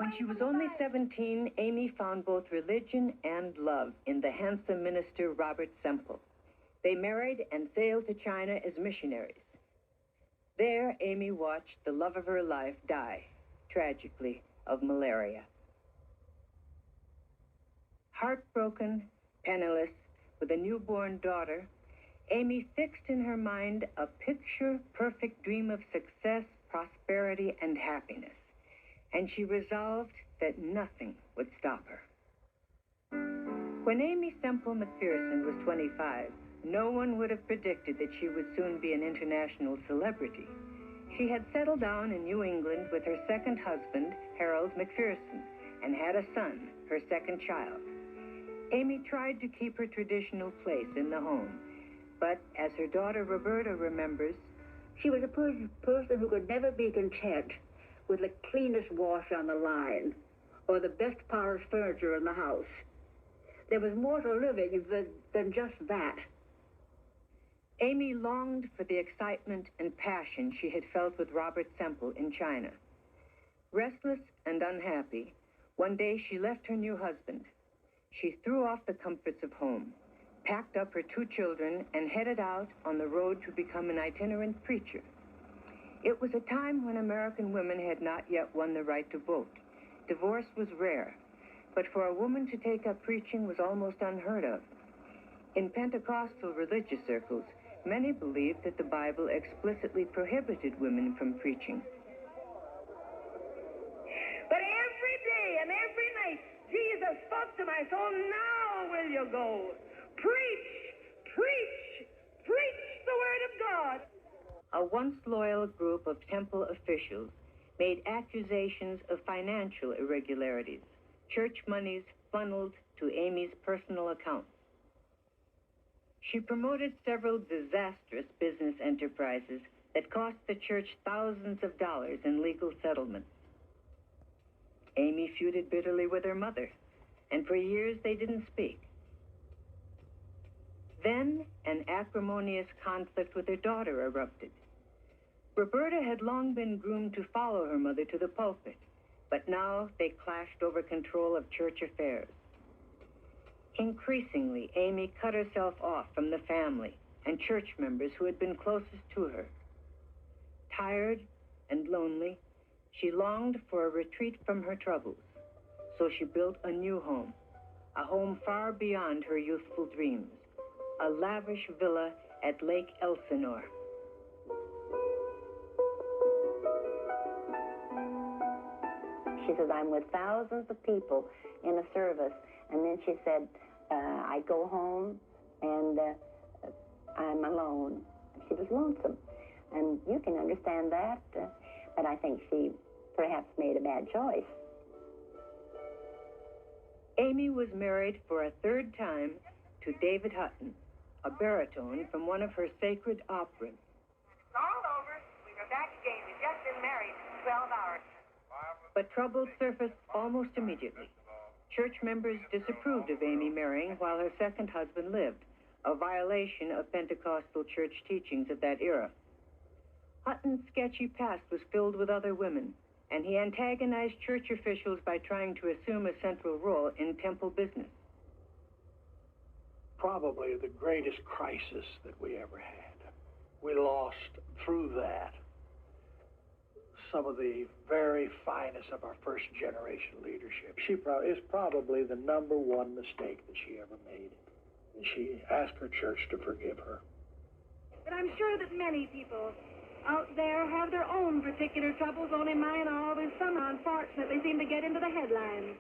When she was only 17, Aimee found both religion and love in the handsome minister Robert Semple. They married and sailed to China as missionaries. There, Aimee watched the love of her life die, tragically, of malaria. Heartbroken, penniless, with a newborn daughter, Aimee fixed in her mind a picture-perfect dream of success, prosperity, and happiness, and she resolved that nothing would stop her. When Aimee Semple McPherson was 25, no one would have predicted that she would soon be an international celebrity. She had settled down in New England with her second husband, Harold McPherson, and had a son, her second child. Aimee tried to keep her traditional place in the home, but as her daughter Roberta remembers, she was a person who could never be content with the cleanest wash on the line or the best polished furniture in the house. There was more to living than just that. Aimee longed for the excitement and passion she had felt with Robert Semple in China. Restless and unhappy, one day she left her new husband. She threw off the comforts of home, packed up her 2 children, and headed out on the road to become an itinerant preacher. It was a time when American women had not yet won the right to vote. Divorce was rare, but for a woman to take up preaching was almost unheard of. In Pentecostal religious circles, many believed that the Bible explicitly prohibited women from preaching. But every day and every night, Jesus spoke to my soul, "Now will you go? Preach, preach, preach the word of God." A once loyal group of temple officials made accusations of financial irregularities, church monies funneled to Aimee's personal accounts. She promoted several disastrous business enterprises that cost the church thousands of dollars in legal settlements. Aimee feuded bitterly with her mother, and for years they didn't speak. Then an acrimonious conflict with her daughter erupted. Roberta had long been groomed to follow her mother to the pulpit, but now they clashed over control of church affairs. Increasingly, Aimee cut herself off from the family and church members who had been closest to her. Tired and lonely, she longed for a retreat from her troubles, so she built a new home, a home far beyond her youthful dreams, a lavish villa at Lake Elsinore. She said, "I'm with thousands of people in a service." And then she said, "I go home and I'm alone." She was lonesome. And you can understand that, but I think she perhaps made a bad choice. Aimee was married for a 3rd time to David Hutton, a baritone from one of her sacred operas. It's all over. We were back again. We've just been married 12 hours. But trouble surfaced almost immediately. Church members disapproved of Aimee marrying while her second husband lived, a violation of Pentecostal church teachings of that era. Hutton's sketchy past was filled with other women, and he antagonized church officials by trying to assume a central role in temple business. Probably the greatest crisis that we ever had. We lost through that some of the very finest of our first generation leadership. She is probably the #1 mistake that she ever made. She asked her church to forgive her. But I'm sure that many people out there have their own particular troubles, only mine always somehow, unfortunately, seem to get into the headlines.